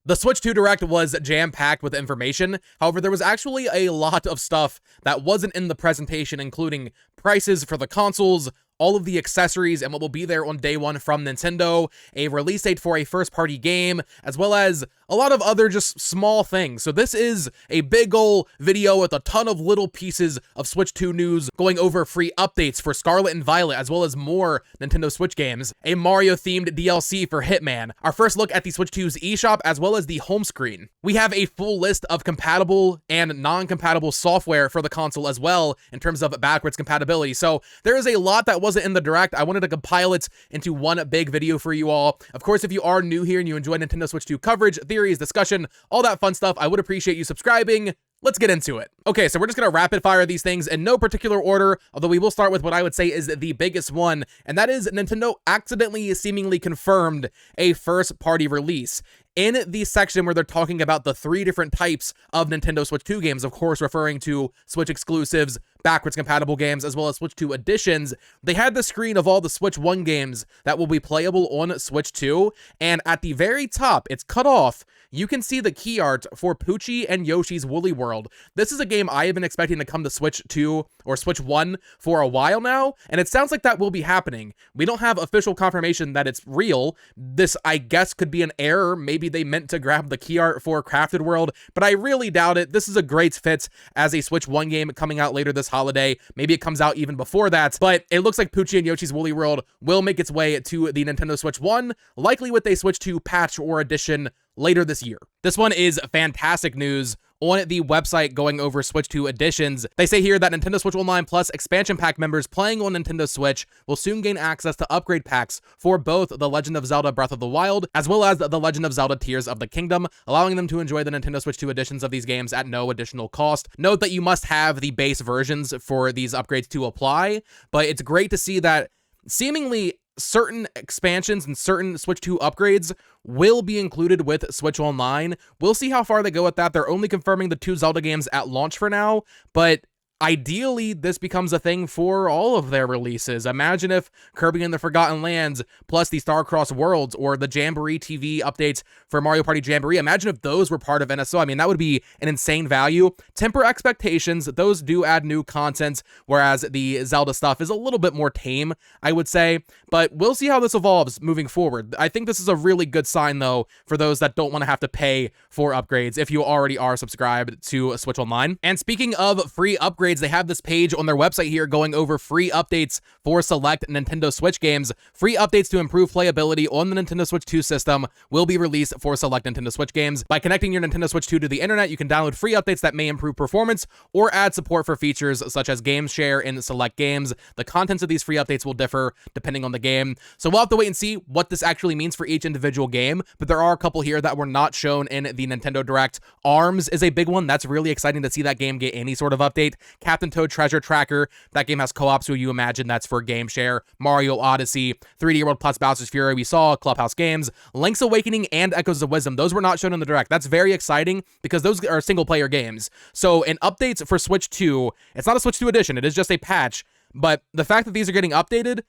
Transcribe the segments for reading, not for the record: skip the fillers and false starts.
The Switch 2 Direct was jam-packed with information. However, there was actually a lot of stuff that wasn't in the presentation, including prices for the consoles, all of the accessories and what will be there on day one from Nintendo, a release date for a first-party game, as well as a lot of other just small things. So this is a big ol' video with a ton of little pieces of Switch 2 news, going over free updates for Scarlet and Violet, as well as more Nintendo Switch games, a Mario-themed DLC for Hitman, our first look at the Switch 2's eShop, as well as the home screen. We have a full list of compatible and non-compatible software for the console as well, in terms of backwards compatibility. So there is a lot that wasn't in the Direct. I wanted to compile it into one big video for you all. Of course, if you are new here and you enjoy Nintendo Switch 2 coverage, theories, discussion, all that fun stuff, I would appreciate you subscribing. Let's get into it. Okay, so we're just gonna rapid fire these things in no particular order, although we will start with what I would say is the biggest one, and that is Nintendo accidentally seemingly confirmed a first-party release. In the section where they're talking about the 3 different types of Nintendo Switch 2 games, of course referring to Switch exclusives, backwards compatible games, as well as Switch 2 editions, they had the screen of all the Switch 1 games that will be playable on Switch 2, and at the very top, it's cut off, you can see the key art for Poochie and Yoshi's Woolly World. This is a game I have been expecting to come to Switch 2 or Switch 1 for a while now, and it sounds like that will be happening. We don't have official confirmation that it's real. This, I guess, could be an error. Maybe they meant to grab the key art for Crafted World, but I really doubt it. This is a great fit as a Switch 1 game coming out later this holiday. Maybe it comes out even before that, but it looks like Poochie and Yoshi's Woolly World will make its way to the Nintendo Switch 1, likely with a Switch 2 patch or edition later this year. This one is fantastic news. On the website going over Switch 2 editions, they say here that Nintendo Switch Online Plus expansion pack members playing on Nintendo Switch will soon gain access to upgrade packs for both The Legend of Zelda Breath of the Wild, as well as The Legend of Zelda Tears of the Kingdom, allowing them to enjoy the Nintendo Switch 2 editions of these games at no additional cost. Note that you must have the base versions for these upgrades to apply, but it's great to see that seemingly certain expansions and certain Switch 2 upgrades will be included with Switch Online. We'll see how far they go with that. They're only confirming the 2 Zelda games at launch for now, but ideally, this becomes a thing for all of their releases. Imagine if Kirby and the Forgotten Lands, plus the Star-Crossed Worlds, or the Jamboree TV updates for Mario Party Jamboree, imagine if those were part of NSO. I mean, that would be an insane value. Temper expectations. Those do add new content, whereas the Zelda stuff is a little bit more tame, I would say. But we'll see how this evolves moving forward. I think this is a really good sign, though, for those that don't want to have to pay for upgrades if you already are subscribed to Switch Online. And speaking of free upgrades, they have this page on their website here going over free updates for select Nintendo Switch games. Free updates to improve playability on the Nintendo Switch 2 system will be released for select Nintendo Switch games. By connecting your Nintendo Switch 2 to the internet, you can download free updates that may improve performance or add support for features such as game share in select games. The contents of these free updates will differ depending on the game, so we'll have to wait and see what this actually means for each individual game, but there are a couple here that were not shown in the Nintendo Direct. ARMS is a big one. That's really exciting to see that game get any sort of update. Captain Toad Treasure Tracker, that game has co-op, so you imagine that's for game share. Mario Odyssey, 3D World plus Bowser's Fury, we saw Clubhouse Games, Link's Awakening, and Echoes of Wisdom. Those were not shown in the Direct. That's very exciting because those are single-player games. So in updates for Switch 2, it's not a Switch 2 edition, it is just a patch, but the fact that these are getting updated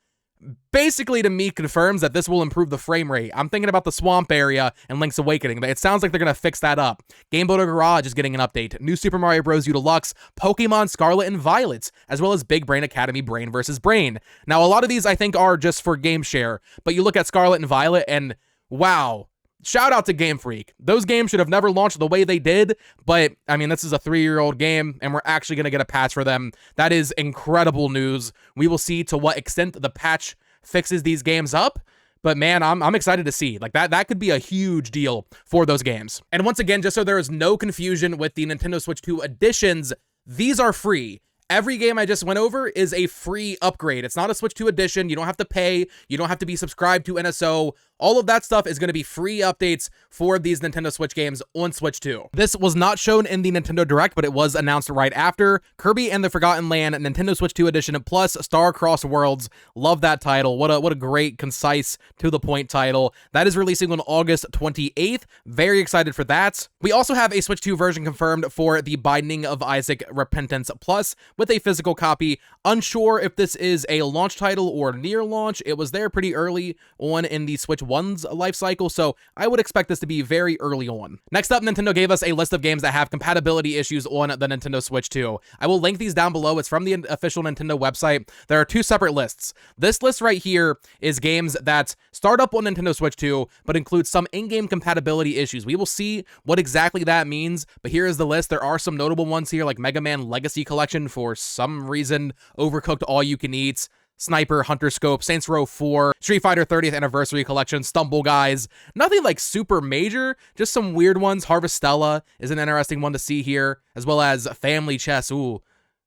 basically to me confirms that this will improve the frame rate. I'm thinking about the swamp area and Link's Awakening. It sounds like they're going to fix that up. Game Builder Garage is getting an update. New Super Mario Bros. U Deluxe, Pokemon Scarlet and Violet, as well as Big Brain Academy Brain vs. Brain. Now, a lot of these I think are just for game share, but you look at Scarlet and Violet and wow, shout out to Game Freak. Those games should have never launched the way they did, but I mean, this is a 3-year-old game and we're actually going to get a patch for them. That is incredible news. We will see to what extent the patch fixes these games up, but man, I'm excited to see. Like that could be a huge deal for those games. And once again, just so there is no confusion with the Nintendo Switch 2 editions, these are free. Every game I just went over is a free upgrade. It's not a Switch 2 edition. You don't have to pay. You don't have to be subscribed to NSO. All of that stuff is going to be free updates for these Nintendo Switch games on Switch 2. This was not shown in the Nintendo Direct, but it was announced right after. Kirby and the Forgotten Land Nintendo Switch 2 Edition plus Star-Crossed Worlds. Love that title. What a great, concise, to-the-point title. That is releasing on August 28th. Very excited for that. We also have a Switch 2 version confirmed for the Binding of Isaac Repentance Plus with a physical copy. Unsure if this is a launch title or near launch. It was there pretty early on in the Switch 1's life cycle, so I would expect this to be very early on. Next up, Nintendo gave us a list of games that have compatibility issues on the Nintendo Switch 2. I will link these down below. It's from the official Nintendo website. There are two separate lists. This list right here is games that start up on Nintendo Switch 2, but include some in-game compatibility issues. We will see what exactly that means, but here is the list. There are some notable ones here, like Mega Man Legacy Collection for some reason, Overcooked All You Can Eat, Sniper, Hunter Scope, Saints Row 4, Street Fighter 30th Anniversary Collection, Stumble Guys. Nothing like super major, just some weird ones. Harvestella is an interesting one to see here, as well as Family Chess. Ooh,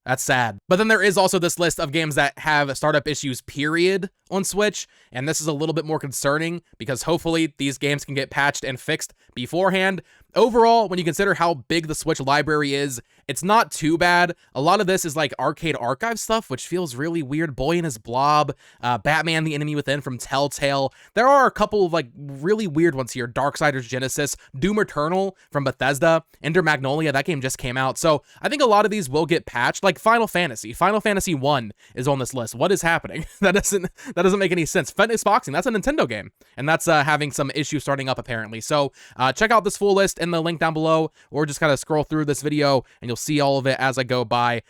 that's sad. But then there is also this list of games that have startup issues, period, on Switch, and this is a little bit more concerning because hopefully these games can get patched and fixed beforehand. Overall, when you consider how big the Switch library is, it's not too bad. A lot of this is like arcade archive stuff, which feels really weird. Boy and His Blob, Batman the Enemy Within from Telltale. There are a couple of like really weird ones here. Darksiders Genesis, Doom Eternal from Bethesda, Ender Magnolia, that game just came out. So I think a lot of these will get patched, like Final Fantasy. Final Fantasy 1 is on this list. What is happening? That doesn't make any sense. Fitness Boxing, that's a Nintendo game, and that's having some issues starting up apparently. So check out this full list in the link down below, or just kind of scroll through this video and you'll see all of it as I go by.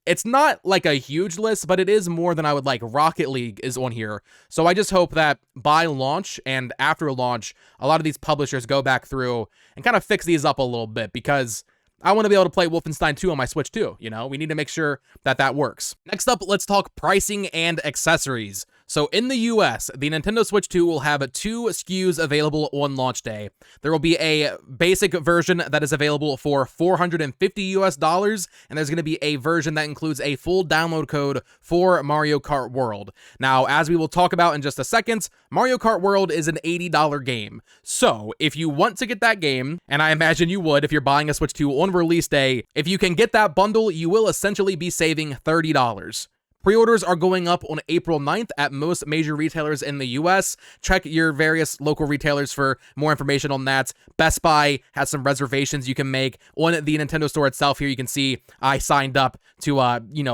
It's not like a huge list, but it is more than I would like. Rocket League is on here, so I just hope that by launch and after launch, a lot of these publishers go back through and kind of fix these up a little bit, because I want to be able to play Wolfenstein 2 on my Switch too, you know? We need to make sure that that works. Next up, let's talk pricing and accessories. So in the US, the Nintendo Switch 2 will have 2 SKUs available on launch day. There will be a basic version that is available for $450 and there's going to be a version that includes a full download code for Mario Kart World. Now, as we will talk about in just a second, Mario Kart World is an $80 game. So if you want to get that game, and I imagine you would if you're buying a Switch 2 on release day, if you can get that bundle, you will essentially be saving $30. Pre-orders are going up on April 9th at most major retailers in the US. Check your various local retailers for more information on that. Best Buy has some reservations you can make. On the Nintendo Store itself here, you can see I signed up to,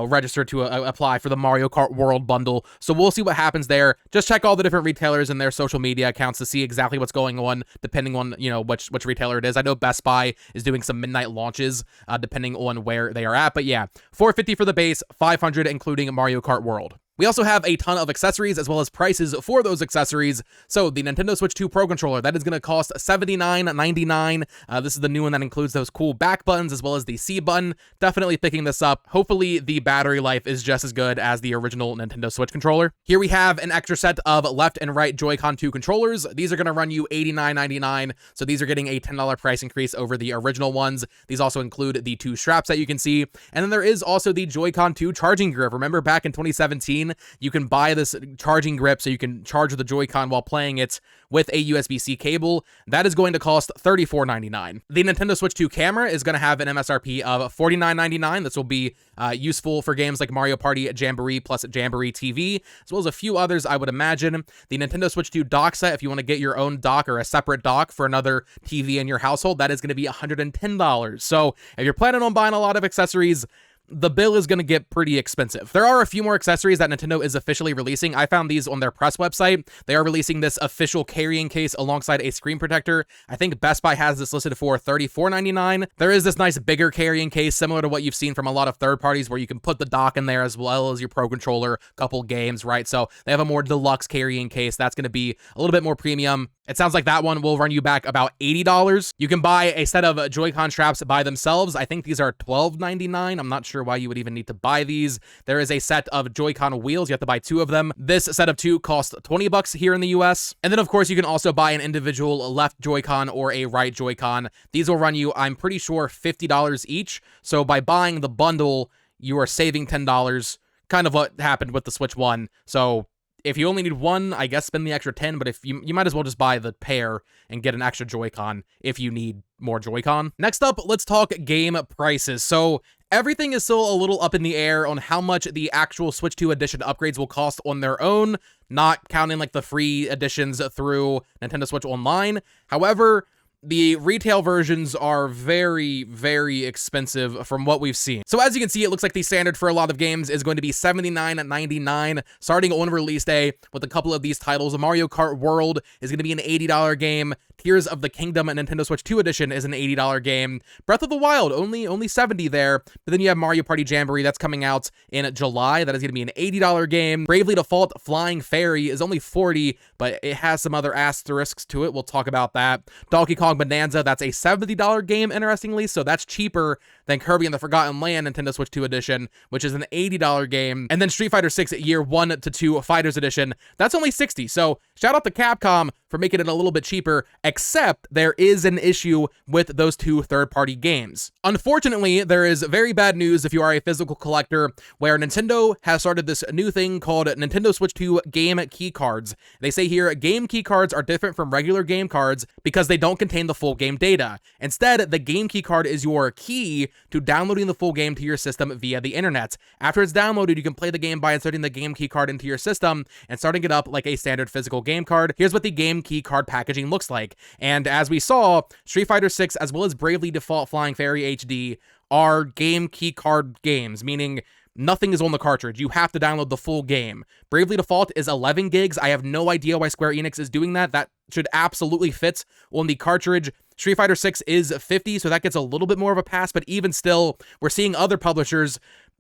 register to apply for the Mario Kart World bundle. So we'll see what happens there. Just check all the different retailers and their social media accounts to see exactly what's going on, depending on, which retailer it is. I know Best Buy is doing some midnight launches, depending on where they are at. But yeah, $450 for the base, $500 including Mario Kart World. We also have a ton of accessories as well as prices for those accessories. So the Nintendo Switch 2 Pro Controller, that is going to cost $79.99. This is the new one that includes those cool back buttons as well as the C button. Definitely picking this up. Hopefully the battery life is just as good as the original Nintendo Switch controller. Here we have an extra set of left and right Joy-Con 2 controllers. These are going to run you $89.99. So these are getting a $10 price increase over the original ones. These also include the 2 straps that you can see. And then there is also the Joy-Con 2 charging grip. Remember back in 2017, you can buy this charging grip so you can charge the Joy-Con while playing it with a USB-C cable. That is going to cost $34.99. The Nintendo Switch 2 camera is going to have an MSRP of $49.99. This will be useful for games like Mario Party Jamboree plus Jamboree TV, as well as a few others, I would imagine. The Nintendo Switch 2 dock set, if you want to get your own dock or a separate dock for another TV in your household, that is going to be $110. So if you're planning on buying a lot of accessories, the bill is going to get pretty expensive. There are a few more accessories that Nintendo is officially releasing. I found these on their press website. They are releasing this official carrying case alongside a screen protector. I think Best Buy has this listed for $34.99. There is this nice bigger carrying case similar to what you've seen from a lot of third parties where you can put the dock in there as well as your Pro Controller, couple games, right? So they have a more deluxe carrying case. That's going to be a little bit more premium. It sounds like that one will run you back about $80. You can buy a set of Joy-Con straps by themselves. I think these are $12.99. I'm not sure why you would even need to buy these. There is a set of Joy-Con wheels. You have to buy 2 of them. This set of 2 costs $20 here in the US. And then, of course, you can also buy an individual left Joy-Con or a right Joy-Con. These will run you, I'm pretty sure, $50 each. So by buying the bundle, you are saving $10. Kind of what happened with the Switch 1. So if you only need one, I guess spend the extra 10, but if you might as well just buy the pair and get an extra Joy-Con if you need more Joy-Con. Next up, let's talk game prices. So everything is still a little up in the air on how much the actual Switch 2 edition upgrades will cost on their own, not counting like the free editions through Nintendo Switch Online. However, the retail versions are very, very expensive from what we've seen. So as you can see, it looks like the standard for a lot of games is going to be $79.99 starting on release day with a couple of these titles. Mario Kart World is going to be an $80 game. Tears of the Kingdom and Nintendo Switch 2 edition is an $80 game. Breath of the Wild, only $70 there. But then you have Mario Party Jamboree that's coming out in July. That is going to be an $80 game. Bravely Default Flying Fairy is only $40, but it has some other asterisks to it. We'll talk about that. Donkey Kong Bonanza, that's a $70 game, interestingly, so that's cheaper than Kirby and the Forgotten Land Nintendo Switch 2 edition, which is an $80 game. And then Street Fighter 6 Year 1 to 2 Fighters edition, that's only $60. So shout out to Capcom for making it a little bit cheaper, except there is an issue with those two third-party games. Unfortunately, there is very bad news if you are a physical collector, where Nintendo has started this new thing called Nintendo Switch 2 game key cards. They say here, game key cards are different from regular game cards because they don't contain the full game data. Instead, the game key card is your key to downloading the full game to your system via the internet. After it's downloaded, you can play the game by inserting the game key card into your system and starting it up like a standard physical game card. Here's what the game key card packaging looks like. And as we saw, Street Fighter 6 as well as Bravely Default Flying Fairy HD are game key card games, meaning nothing is on the cartridge. You have to download the full game. Bravely Default is 11 gigs. I have no idea why Square Enix is doing that. That should absolutely fit on the cartridge. Street Fighter 6 is 50, so that gets a little bit more of a pass, but even still, we're seeing other publishers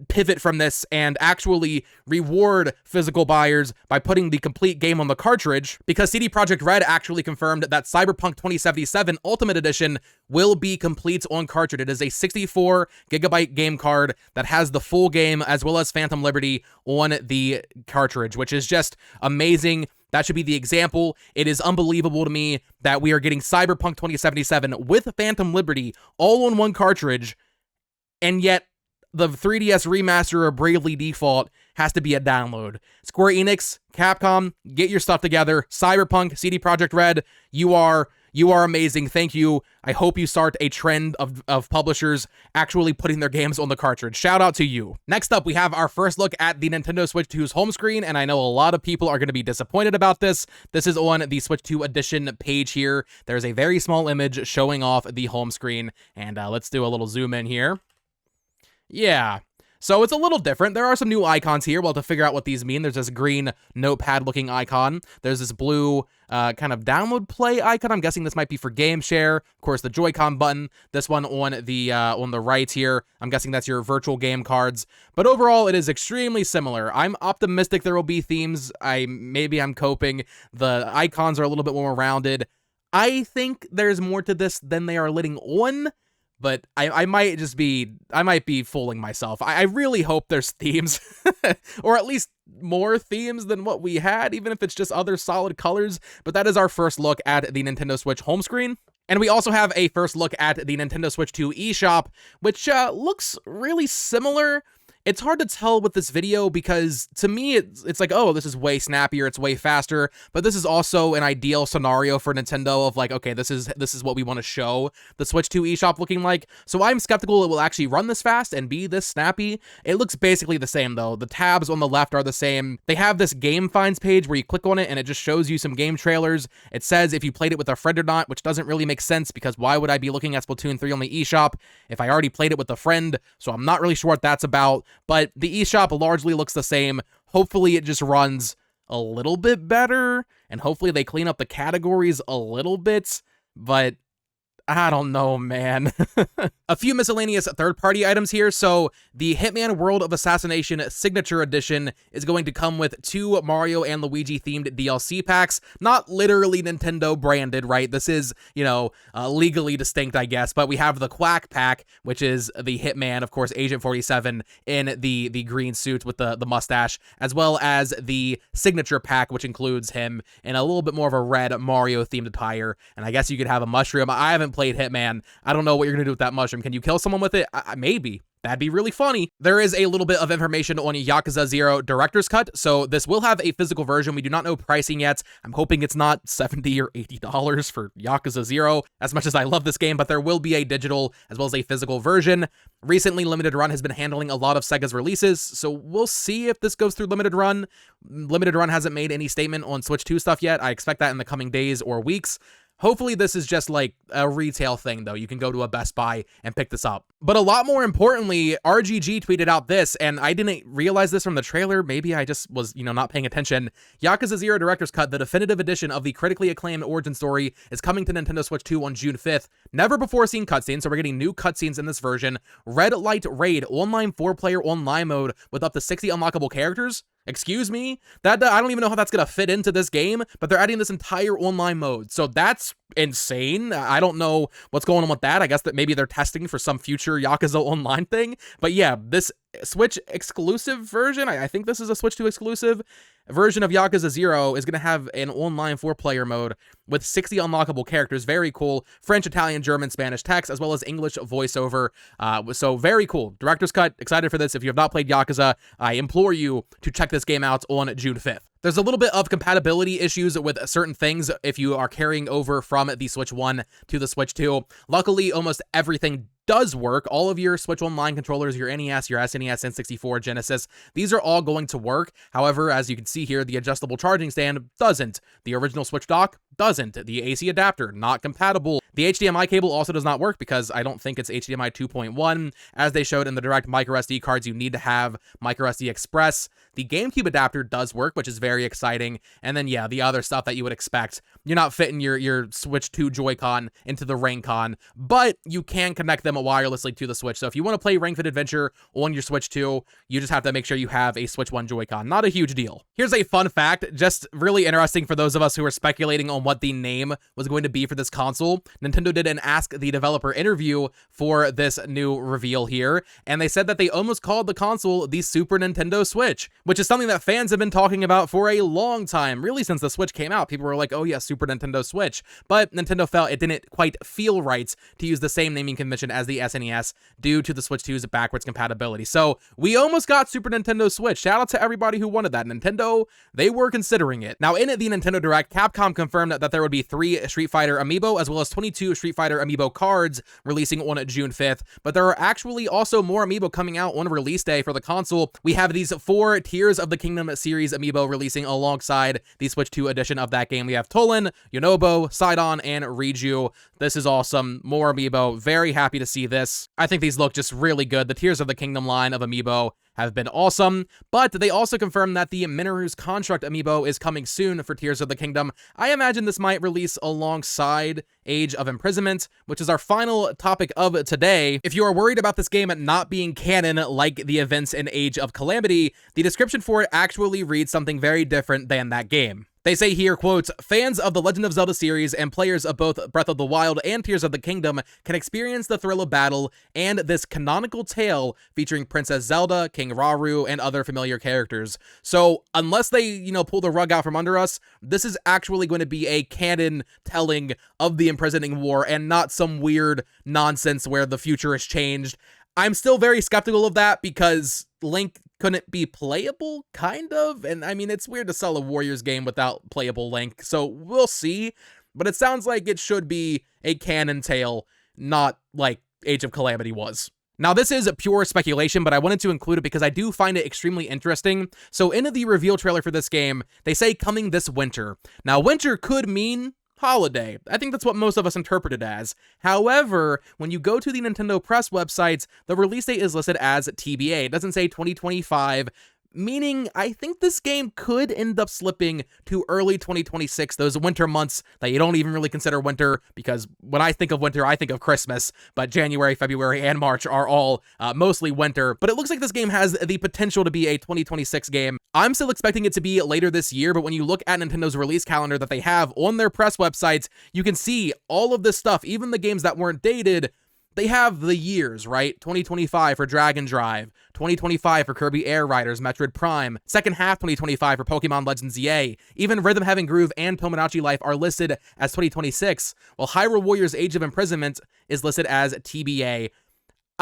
pivot from this and actually reward physical buyers by putting the complete game on the cartridge, because CD Projekt Red actually confirmed that Cyberpunk 2077 Ultimate Edition will be complete on cartridge. It is a 64 gigabyte game card that has the full game as well as Phantom Liberty on the cartridge, which is just amazing. That should be the example. It is unbelievable to me that we are getting Cyberpunk 2077 with Phantom Liberty all on one cartridge, and yet the 3DS remaster of Bravely Default has to be a download. Square Enix, Capcom, get your stuff together. Cyberpunk, CD Projekt Red, you are amazing. Thank you. I hope you start a trend of publishers actually putting their games on the cartridge. Shout out to you. Next up, we have our first look at the Nintendo Switch 2's home screen, and I know a lot of people are going to be disappointed about this. This is on the Switch 2 edition page here. There's a very small image showing off the home screen, and let's do a little zoom in here. Yeah. So it's a little different. There are some new icons here. We'll have to figure out what these mean. There's this green notepad-looking icon. There's this blue kind of download play icon. I'm guessing this might be for game share. Of course, the Joy-Con button. This one on the right here. I'm guessing that's your virtual game cards. But overall, it is extremely similar. I'm optimistic there will be themes. Maybe I'm coping. The icons are a little bit more rounded. I think there's more to this than they are letting on. But I might be fooling myself. I really hope there's themes, or at least more themes than what we had, even if it's just other solid colors. But that is our first look at the Nintendo Switch home screen. And we also have a first look at the Nintendo Switch 2 eShop, which looks really similar. It's hard to tell with this video because to me, it's like, oh, this is way snappier, it's way faster, but this is also an ideal scenario for Nintendo of like, okay, this is what we want to show the Switch 2 eShop looking like. So I'm skeptical it will actually run this fast and be this snappy. It looks basically the same though. The tabs on the left are the same. They have this game finds page where you click on it and it just shows you some game trailers. It says if you played it with a friend or not, which doesn't really make sense because why would I be looking at Splatoon 3 on the eShop if I already played it with a friend? So I'm not really sure what that's about. But the eShop largely looks the same. Hopefully it just runs a little bit better, and hopefully they clean up the categories a little bit, but I don't know, man. A few miscellaneous third-party items here. So the Hitman World of Assassination Signature Edition is going to come with 2 Mario and Luigi themed DLC packs. Not literally Nintendo branded, right? This is, legally distinct, I guess. But we have the Quack pack, which is the Hitman, of course, Agent 47 in the green suit with the mustache, as well as the Signature pack, which includes him in a little bit more of a red Mario themed attire. And I guess you could have a mushroom. I haven't played Hitman. I don't know what you're gonna do with that mushroom. Can you kill someone with it? Maybe. That'd be really funny. There is a little bit of information on Yakuza 0 Director's Cut, so this will have a physical version. We do not know pricing yet. I'm hoping it's not $70 or $80 for Yakuza 0, as much as I love this game, but there will be a digital as well as a physical version. Recently, Limited Run has been handling a lot of Sega's releases, so we'll see if this goes through Limited Run. Limited Run hasn't made any statement on Switch 2 stuff yet. I expect that in the coming days or weeks. Hopefully this is just like a retail thing though. You can go to a Best Buy and pick this up. But a lot more importantly, RGG tweeted out this, and I didn't realize this from the trailer. Maybe I just was, not paying attention. Yakuza 0 Director's Cut, the definitive edition of the critically acclaimed origin story, is coming to Nintendo Switch 2 on June 5th. Never before seen cutscenes, so we're getting new cutscenes in this version. Red Light Raid, online 4-player online mode with up to 60 unlockable characters. Excuse me? That I don't even know how that's going to fit into this game, but they're adding this entire online mode. So that's insane. I don't know what's going on with that. I guess that maybe they're testing for some future Yakuza Online thing. But yeah, this Switch exclusive version, I think this is a Switch 2 exclusive version of Yakuza 0, is going to have an online 4-player mode with 60 unlockable characters. Very cool. French, Italian, German, Spanish text, as well as English voiceover. So very cool. Director's Cut. Excited for this. If you have not played Yakuza, I implore you to check this game out on June 5th. There's a little bit of compatibility issues with certain things if you are carrying over from the Switch 1 to the Switch 2. Luckily, almost everything does work. All of your Switch Online controllers, your NES, your SNES, N64, Genesis, these are all going to work. However, as you can see here, the adjustable charging stand doesn't. The original Switch dock doesn't. The AC adapter, not compatible. The HDMI cable also does not work because I don't think it's HDMI 2.1. As they showed in the direct microSD cards, you need to have microSD Express. The GameCube adapter does work, which is very exciting. And then, yeah, the other stuff that you would expect. You're not fitting your Switch 2 Joy-Con into the Ring-Con, but you can connect them wirelessly to the Switch. So if you want to play Ring Fit Adventure on your Switch 2, you just have to make sure you have a Switch 1 Joy-Con. Not a huge deal. Here's a fun fact, just really interesting for those of us who are speculating on what the name was going to be for this console. Nintendo did an Ask the Developer interview for this new reveal here, and they said that they almost called the console the Super Nintendo Switch, which is something that fans have been talking about for a long time, really since the Switch came out. People were like, oh yeah, Super Nintendo Switch, but Nintendo felt it didn't quite feel right to use the same naming convention as the SNES due to the Switch 2's backwards compatibility. So we almost got Super Nintendo Switch. Shout out to everybody who wanted that. Nintendo, they were considering it. Now in the Nintendo Direct, Capcom confirmed that there would be 3 Street Fighter Amiibo as well as 22 Street Fighter Amiibo cards releasing on June 5th, but there are actually also more Amiibo coming out on release day for the console. We have these 4 Tears of the Kingdom series Amiibo releasing alongside the Switch 2 edition of that game. We have Tolan, Yonobo, Sidon, and Riju. This is awesome. More Amiibo. Very happy to see this. I think these look just really good. The Tears of the Kingdom line of Amiibo have been awesome, but they also confirmed that the Minoru's Construct Amiibo is coming soon for Tears of the Kingdom. I imagine this might release alongside Age of Imprisonment, which is our final topic of today. If you are worried about this game not being canon like the events in Age of Calamity, the description for it actually reads something very different than that game. They say here, quote, fans of the Legend of Zelda series and players of both Breath of the Wild and Tears of the Kingdom can experience the thrill of battle and this canonical tale featuring Princess Zelda, King Rauru, and other familiar characters. So unless they, pull the rug out from under us, this is actually going to be a canon telling of the imprisoning war and not some weird nonsense where the future has changed. I'm still very skeptical of that because Link couldn't be playable, kind of, and I mean, it's weird to sell a Warriors game without playable Link, so we'll see, but it sounds like it should be a canon tale, not like Age of Calamity was. Now, this is pure speculation, but I wanted to include it because I do find it extremely interesting. So in the reveal trailer for this game, they say coming this winter. Now, winter could mean holiday. I think that's what most of us interpret it as. However, when you go to the Nintendo press websites, the release date is listed as TBA. It doesn't say 2025, meaning I think this game could end up slipping to early 2026, those winter months that you don't even really consider winter, because when I think of winter, I think of Christmas, but January, February, and March are all mostly winter. But it looks like this game has the potential to be a 2026 game. I'm still expecting it to be later this year, but when you look at Nintendo's release calendar that they have on their press websites, you can see all of this stuff, even the games that weren't dated. They have the years, right? 2025 for Dragon Drive, 2025 for Kirby Air Riders, Metroid Prime, second half 2025 for Pokemon Legends EA. Even Rhythm Heaven Groove and Tomodachi Life are listed as 2026, while Hyrule Warriors Age of Imprisonment is listed as TBA.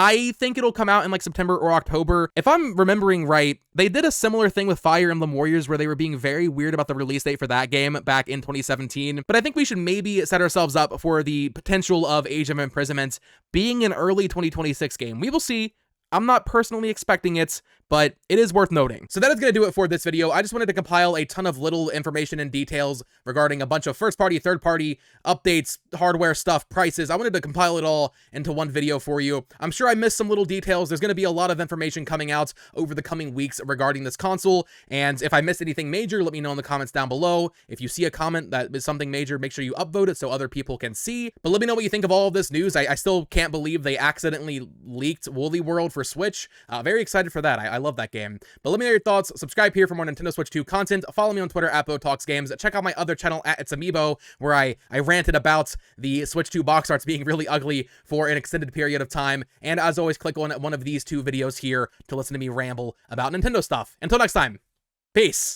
I think it'll come out in like September or October. If I'm remembering right, they did a similar thing with Fire Emblem Warriors where they were being very weird about the release date for that game back in 2017. But I think we should maybe set ourselves up for the potential of Age of Imprisonment being an early 2026 game. We will see. I'm not personally expecting it, but it is worth noting. So that is going to do it for this video. I just wanted to compile a ton of little information and details regarding a bunch of first-party, third-party updates, hardware stuff, prices. I wanted to compile it all into one video for you. I'm sure I missed some little details. There's going to be a lot of information coming out over the coming weeks regarding this console, and if I missed anything major, let me know in the comments down below. If you see a comment that is something major, make sure you upvote it so other people can see. But let me know what you think of all of this news. I still can't believe they accidentally leaked Woolly World for Switch. Very excited for that. I love that game. But let me know your thoughts. Subscribe here for more Nintendo Switch 2 content. Follow me on Twitter at BoTalksGames. Check out my other channel at It's Amiibo, where I ranted about the Switch 2 box arts being really ugly for an extended period of time. And as always, click on one of these two videos here to listen to me ramble about Nintendo stuff. Until next time, peace.